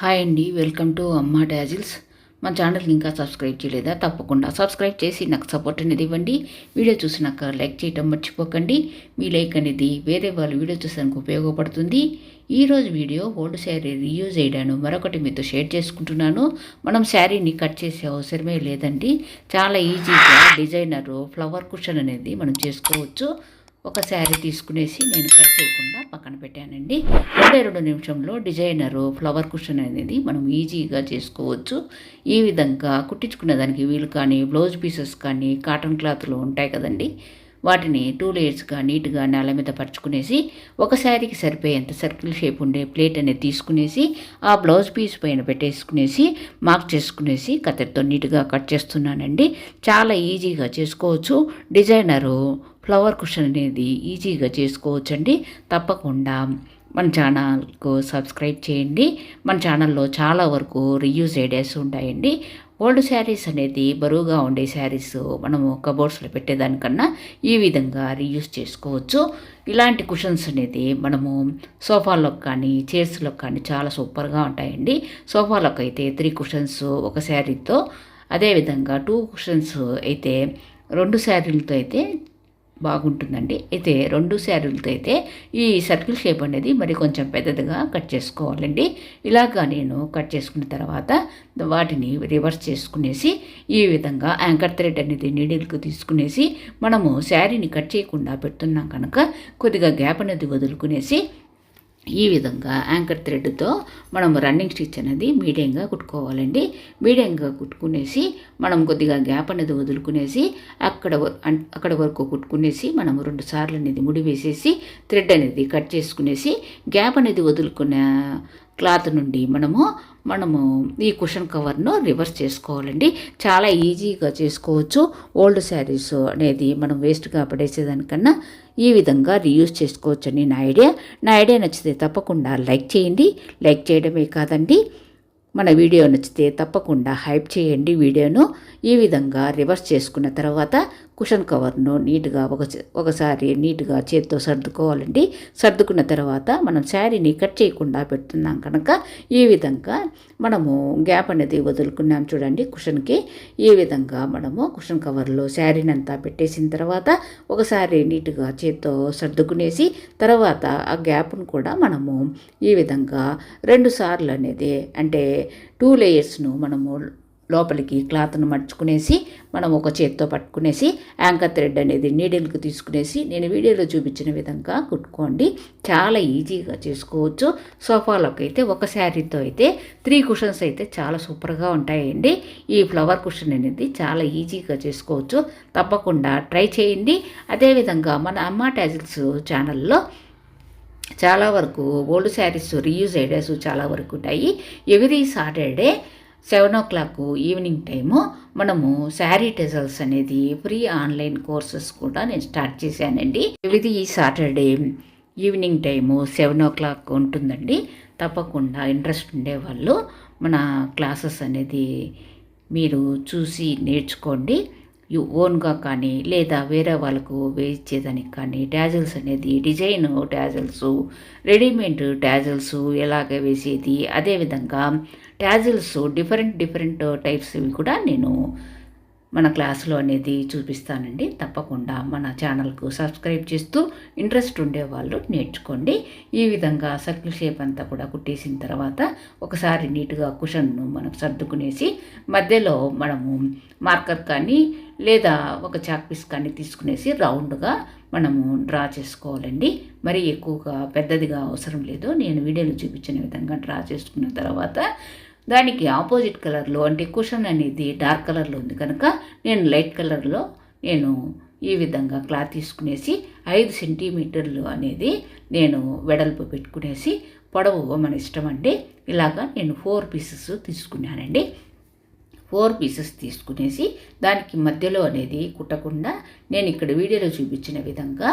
Hi అండి, welcome to అమ్మా tassels. మన ఛానల్ని ఇంకా సబ్స్క్రైబ్ చేయలేదా? తప్పకుండా సబ్స్క్రైబ్ చేసి నాకు సపోర్ట్ అనేది ఇవ్వండి. వీడియో చూసినాక లైక్ చేయడం మర్చిపోకండి. మీ లైక్ అనేది వేరే వాళ్ళు వీడియో చూసేందుకు ఉపయోగపడుతుంది. ఈరోజు వీడియో ఓల్డ్ శారీ రీయూజ్ చేయడాను మరొకటి మీతో షేర్ చేసుకుంటున్నాను. మనం శారీని కట్ చేసే అవసరమే లేదండి. చాలా ఈజీగా డిజైనర్ ఫ్లవర్ కుషన్ అనేది మనం చేసుకోవచ్చు. ఒక శారీ తీసుకునేసి నేను కట్ చేయకుండా పక్కన పెట్టానండి. 2 నిమిషంలో డిజైనరు ఫ్లవర్ కుషన్ అనేది మనం ఈజీగా చేసుకోవచ్చు. ఈ విధంగా కుట్టించుకునే దానికి వీలు కానీ బ్లౌజ్ పీసెస్ కానీ కాటన్ క్లాత్లు ఉంటాయి కదండి, వాటిని 2 లేయర్స్గా నీట్గా నేల మీద పరుచుకునేసి ఒక శారీకి సరిపోయేంత సర్కిల్ షేప్ ఉండే ప్లేట్ అనేది తీసుకునేసి ఆ బ్లౌజ్ పీస్ పైన పెట్టేసుకునేసి మార్క్ చేసుకునేసి కత్తెరతో నీట్గా కట్ చేస్తున్నానండి. చాలా ఈజీగా చేసుకోవచ్చు. డిజైనరు ఫ్లవర్ కుషన్ అనేది ఈజీగా చేసుకోవచ్చండి. తప్పకుండా మన ఛానల్కు సబ్స్క్రైబ్ చేయండి. మన ఛానల్లో చాలా వరకు రీయూజ్ ఐడియాస్ ఉంటాయండి. ఓల్డ్ శారీస్ అనేది బరువుగా ఉండే శారీస్ మనము కబోర్డ్స్లో పెట్టేదానికన్నా ఈ విధంగా రీయూజ్ చేసుకోవచ్చు. ఇలాంటి కుషన్స్ అనేది మనము సోఫాలోకి కానీ చైర్స్లోకి కానీ చాలా సూపర్గా ఉంటాయండి. సోఫాలోకి అయితే 3 కుషన్స్ ఒక శారీతో, అదేవిధంగా 2 కుషన్స్ అయితే 2 శారీలతో అయితే బాగుంటుందండి. అయితే 2 శారీలతో అయితే ఈ సర్కిల్ షేప్ అనేది మరి కొంచెం పెద్దదిగా కట్ చేసుకోవాలండి. ఇలాగా నేను కట్ చేసుకున్న తర్వాత వాటిని రివర్స్ చేసుకునేసి ఈ విధంగా యాంకర్ థ్రెడ్ అనేది నీడిల్కి తీసుకునేసి మనము శారీని కట్ చేయకుండా పెడుతున్నాం కనుక కొద్దిగా గ్యాప్ అనేది వదులుకునేసి ఈ విధంగా యాంకర్ థ్రెడ్తో మనం రన్నింగ్ స్టిచ్ అనేది మీడియంగా కుట్టుకోవాలండి. మీడియంగా కుట్టుకునేసి మనం కొద్దిగా గ్యాప్ అనేది వదులుకునేసి అక్కడ వరకు కుట్టుకునేసి మనం 2 సార్లు అనేది ముడి వేసేసి థ్రెడ్ అనేది కట్ చేసుకునేసి గ్యాప్ అనేది వదులుకున్న క్లాత్ నుండి మనము ఈ కుషన్ కవర్ను రివర్స్ చేసుకోవాలండి. చాలా ఈజీగా చేసుకోవచ్చు. ఓల్డ్ శారీస్ అనేది మనం వేస్ట్గా పడేసేదానికన్నా ఈ విధంగా రీయూజ్ చేసుకోవచ్చని నా ఐడియా నచ్చితే తప్పకుండా లైక్ చేయండి. లైక్ చేయడమే కాదండి, మన వీడియో నచ్చితే తప్పకుండా హైప్ చేయండి. వీడియోను ఈ విధంగా రివర్స్ చేసుకున్న తర్వాత కుషన్ కవర్ను నీట్గా ఒకసారి నీట్గా చేత్తో సర్దుకోవాలండి. సర్దుకున్న తర్వాత మనం శారీని కట్ చేయకుండా పెడుతున్నాం కనుక ఈ విధంగా మనము గ్యాప్ అనేది వదులుకున్నాం చూడండి కుషన్కి. ఈ విధంగా మనము కుషన్ కవర్లో శారీని అంతా పెట్టేసిన తర్వాత ఒకసారి నీట్గా చేత్తో సర్దుకునేసి తర్వాత ఆ గ్యాప్ను కూడా మనము ఈ విధంగా 2 సార్లు అనేది అంటే 2 లేయర్స్ను మనము లోపలికి క్లాత్ను మడుచుకునేసి మనం ఒక చేత్తో పట్టుకునేసి యాంకర్ థ్రెడ్ అనేది నీడిల్కి తీసుకునేసి నేను వీడియోలో చూపించిన విధంగా కుట్టుకోండి. చాలా ఈజీగా చేసుకోవచ్చు. సోఫాలోకి అయితే ఒక శారీతో అయితే 3 కుషన్స్ అయితే చాలా సూపర్గా ఉంటాయండి. ఈ ఫ్లవర్ కుషన్ అనేది చాలా ఈజీగా చేసుకోవచ్చు. తప్పకుండా ట్రై చేయండి. అదేవిధంగా మన అమ్మా టాజిల్స్ ఛానల్లో చాలా వరకు ఓల్డ్ శారీస్ రీయూజ్ ఐడియాస్ చాలా వరకు ఉంటాయి. Every Saturday 7 o'clock evening time మనము శారీ టెజల్స్ అనేది ఫ్రీ ఆన్లైన్ కోర్సెస్ కూడా నేను స్టార్ట్ చేశానండి. Every Saturday evening time 7 o'clock ఉంటుందండి. తప్పకుండా ఇంట్రెస్ట్ ఉండేవాళ్ళు మన క్లాసెస్ అనేది మీరు చూసి నేర్చుకోండి. ఓన్గా కానీ లేదా వేరే వాళ్ళకు వేయించేదానికి కానీ టాజిల్స్ అనేది డిజైన్ టాజిల్స్, రెడీమేడ్ టాజిల్స్ ఎలాగ వేసేది, అదేవిధంగా టాజిల్స్ డిఫరెంట్ టైప్స్ కూడా నేను మన క్లాసులో అనేది చూపిస్తానండి. తప్పకుండా మన ఛానల్కు సబ్స్క్రైబ్ చేస్తూ ఇంట్రెస్ట్ ఉండేవాళ్ళు నేర్చుకోండి. ఈ విధంగా సర్కిల్ షేప్ అంతా కూడా కుట్టేసిన తర్వాత ఒకసారి నీట్గా కుషన్ను మనం సర్దుకునేసి మధ్యలో మనము మార్కర్ కానీ లేదా ఒక చాక్ పీస్ కానీ తీసుకునేసి రౌండ్గా మనము డ్రా చేసుకోవాలండి. మరి ఎక్కువగా పెద్దదిగా అవసరం లేదు. నేను వీడియోలో చూపించిన విధంగా డ్రా చేసుకున్న తర్వాత దానికి ఆపోజిట్ కలర్లో అంటే కుషన్ అనేది డార్క్ కలర్లో ఉంది కనుక నేను లైట్ కలర్లో ఈ విధంగా క్లాత్ తీసుకునేసి 5 సెంటీమీటర్లు అనేది నేను వెడల్పు పెట్టుకునేసి పొడవు మన ఇష్టం అండి. ఇలాగా నేను 4 పీసెస్ తీసుకున్నానండి. 4 పీసెస్ తీసుకునేసి దానికి మధ్యలో అనేది కుట్టకుండా నేను ఇక్కడ వీడియోలో చూపించిన విధంగా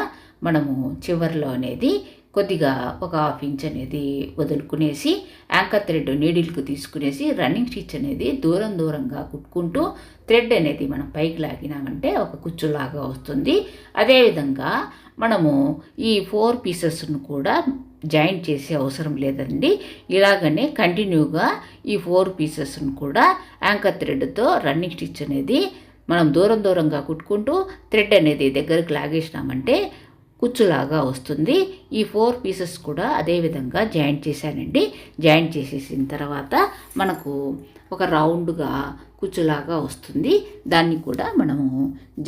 మనము చివర్లో అనేది కొద్దిగా ఒక హాఫ్ ఇంచ్ అనేది వదులుకునేసి యాంకర్ థ్రెడ్ నీడిల్కి తీసుకునేసి రన్నింగ్ స్టిచ్ అనేది దూరంగా కుట్టుకుంటూ థ్రెడ్ అనేది మనం పైకి లాగినామంటే ఒక కుచ్చులాగా వస్తుంది. అదేవిధంగా మనము ఈ 4 పీసెస్ను కూడా జాయింట్ చేసే అవసరం లేదండి. ఇలాగనే కంటిన్యూగా ఈ 4 పీసెస్ను కూడా యాంకర్ థ్రెడ్తో రన్నింగ్ స్టిచ్ అనేది మనం దూరంగా కుట్టుకుంటూ థ్రెడ్ అనేది దగ్గరికి లాగేసినామంటే కుచ్చులాగా వస్తుంది. ఈ 4 పీసెస్ కూడా అదేవిధంగా జాయింట్ చేశానండి. జాయింట్ చేసేసిన తర్వాత మనకు ఒక రౌండ్గా కుచ్చులాగా వస్తుంది. దాన్ని కూడా మనము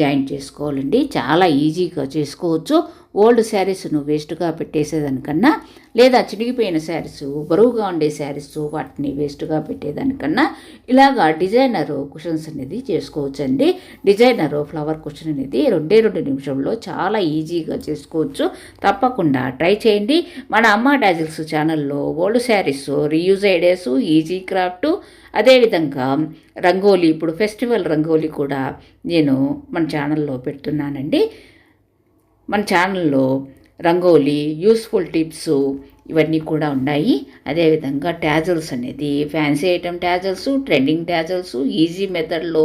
జాయింట్ చేసుకోవాలండి. చాలా ఈజీగా చేసుకోవచ్చు. ఓల్డ్ శారీస్ను వేస్ట్గా పెట్టేసేదానికన్నా, లేదా చినిగిపోయిన శారీస్, బరువుగా ఉండే శారీస్ వాటిని వేస్ట్గా పెట్టేదానికన్నా ఇలాగా డిజైనర్ కుషన్స్ అనేది చేసుకోవచ్చండి. డిజైనర్ ఫ్లవర్ కుషన్ అనేది 2 నిమిషంలో చాలా ఈజీగా చేసుకోవచ్చు. తప్పకుండా ట్రై చేయండి. మన అమ్మ డాజిల్స్ ఛానల్లో old saris, reuse ideas, easy craft, అదేవిధంగా రంగోలీ, ఇప్పుడు ఫెస్టివల్ రంగోలీ కూడా నేను మన ఛానల్లో పెడుతున్నానండి. మన ఛానల్లో రంగోలీ, యూస్ఫుల్ టిప్స్ ఇవన్నీ కూడా ఉన్నాయి. అదేవిధంగా ట్యాజల్స్ అనేది fancy item tassels, trending tassels, easy మెథడ్లో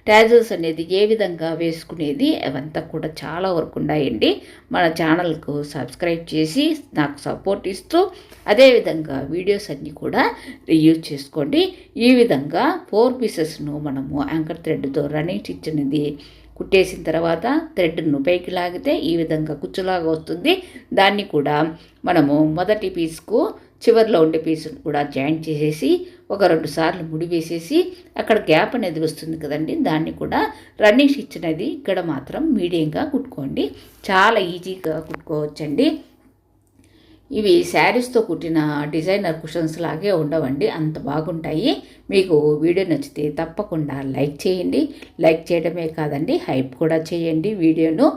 ట్యాజల్స్ అనేది ఏ విధంగా వేసుకునేది అవంతా కూడా చాలా వరకు ఉన్నాయండి. మన ఛానల్కు సబ్స్క్రైబ్ చేసి నాకు సపోర్ట్ ఇస్తూ అదేవిధంగా వీడియోస్ అన్నీ కూడా రీయూజ్ చేసుకోండి. ఈ విధంగా 4 పీసెస్ను మనము యాంకర్ థ్రెడ్తో రన్నింగ్ స్టిచ్ అనేది కుట్టేసిన తర్వాత థ్రెడ్ను పైకి లాగితే ఈ విధంగా కుచ్చులాగా వస్తుంది. దాన్ని కూడా మనము మొదటి పీస్కు చివరిలో ఉండే పీస్ను కూడా జాయింట్ చేసేసి ఒక 2 సార్లు ముడి వేసేసి అక్కడ గ్యాప్ అనేది వస్తుంది కదండి, దాన్ని కూడా రన్నింగ్ స్టిచ్ అనేది ఇక్కడ మాత్రం మీడియంగా కుట్టుకోండి. చాలా ఈజీగా కుట్టుకోవచ్చండి. ఇవి శారీస్తో కుట్టిన డిజైనర్ కుషన్స్ లాగే ఉండవండి, అంత బాగుంటాయి. మీకు వీడియో నచ్చితే తప్పకుండా లైక్ చేయండి. లైక్ చేయడమే కాదండి, హైప్ కూడా చేయండి వీడియోను.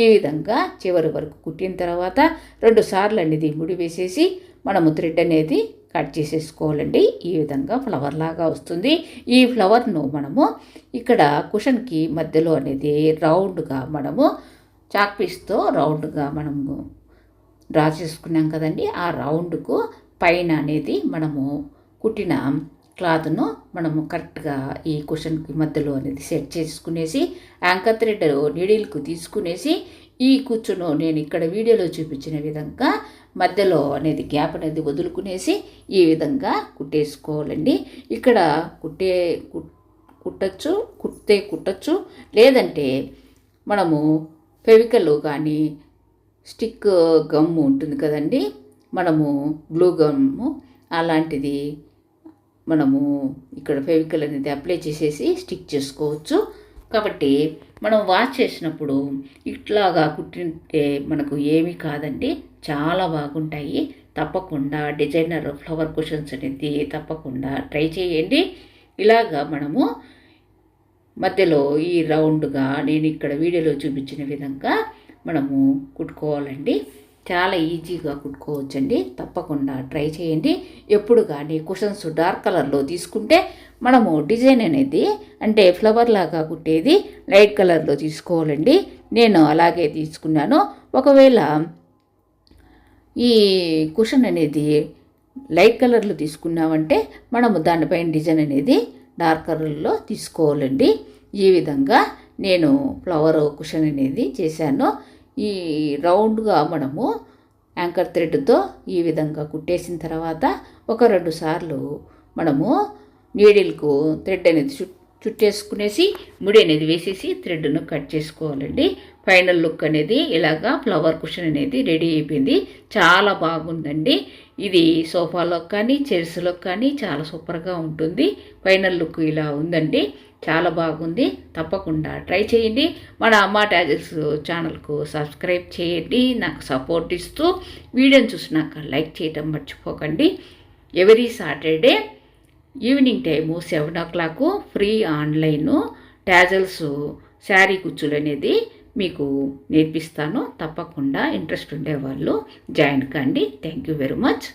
ఈ విధంగా చివరి వరకు కుట్టిన తర్వాత 2 సార్లు అనేది ముడి వేసేసి మనము థ్రెడ్ అనేది కట్ చేసేసుకోవాలండి. ఈ విధంగా ఫ్లవర్ లాగా వస్తుంది. ఈ ఫ్లవర్ను మనము ఇక్కడ కుషన్కి మధ్యలో అనేది రౌండ్గా మనము చాక్ పీస్తో రౌండ్గా మనము డ్రా చేసుకున్నాం కదండి. ఆ రౌండ్కు పైన అనేది మనము కుట్టిన క్లాత్ను మనము కరెక్ట్గా ఈ కుషన్కి మధ్యలో అనేది సెట్ చేసుకునేసి యాంకర్ థ్రెడ్ నీడిల్కు తీసుకునేసి ఈ కుచ్చును నేను ఇక్కడ వీడియోలో చూపించిన విధంగా మధ్యలో అనేది గ్యాప్ అనేది వదులుకునేసి ఈ విధంగా కుట్టేసుకోవాలండి. ఇక్కడ కుట్టచ్చు, లేదంటే మనము ఫెవికల్ కానీ స్టిక్ గమ్ము ఉంటుంది కదండి, మనము గ్లూ గమ్ము అలాంటిది మనము ఇక్కడ ఫెవికల్ అనేది అప్లై చేసేసి స్టిక్ చేసుకోవచ్చు. కాబట్టి మనం వాష్ చేసినప్పుడు ఇట్లాగా కుట్టింటే మనకు ఏమీ కాదండి, చాలా బాగుంటాయి. తప్పకుండా డిజైనర్ ఫ్లవర్ కుషన్స్ అనేది తప్పకుండా ట్రై చేయండి. ఇలాగా మనము మధ్యలో ఈ రౌండ్గా నేను ఇక్కడ వీడియోలో చూపించిన విధంగా మనము కుట్టుకోవాలండి. చాలా ఈజీగా కుట్టుకోవచ్చండి. తప్పకుండా ట్రై చేయండి. ఎప్పుడు కానీ కుషన్స్ డార్క్ కలర్లో తీసుకుంటే మనము డిజైన్ అనేది అంటే ఫ్లవర్ లాగా కుట్టేది లైట్ కలర్లో తీసుకోవాలండి. నేను అలాగే తీసుకున్నాను. ఒకవేళ ఈ కుషన్ అనేది లైట్ కలర్లో తీసుకున్నామంటే మనము దానిపైన డిజైన్ అనేది డార్క్ కలర్లో తీసుకోవాలండి. ఈ విధంగా నేను ఫ్లవర్ కుషన్ అనేది చేశాను. ఈ రౌండ్గా మనము యాంకర్ థ్రెడ్తో ఈ విధంగా కుట్టేసిన తర్వాత ఒక 2 సార్లు మనము నీడిల్కు థ్రెడ్ అనేది చుట్టేసుకునేసి ముడి అనేది వేసేసి థ్రెడ్ను కట్ చేసుకోవాలండి. ఫైనల్ లుక్ అనేది ఇలాగా ఫ్లవర్ కుషన్ అనేది రెడీ అయిపోయింది. చాలా బాగుందండి. ఇది సోఫాలో కానీ చైర్స్లో కానీ చాలా సూపర్గా ఉంటుంది. ఫైనల్ లుక్ ఇలా ఉందండి, చాలా బాగుంది. తప్పకుండా ట్రై చేయండి. మన అమ్మ డాజిల్స్ ఛానల్కు సబ్స్క్రైబ్ చేయండి. నాకు సపోర్ట్ ఇస్తూ వీడియోని చూసినాక లైక్ చేయడం మర్చిపోకండి. Every Saturday evening time 7 o'clock free online tassels sari కుచ్చులు అనేది మీకు నేర్పిస్తాను. తప్పకుండా ఇంట్రెస్ట్ ఉండేవాళ్ళు జాయిన్ కండి. Thank you very much.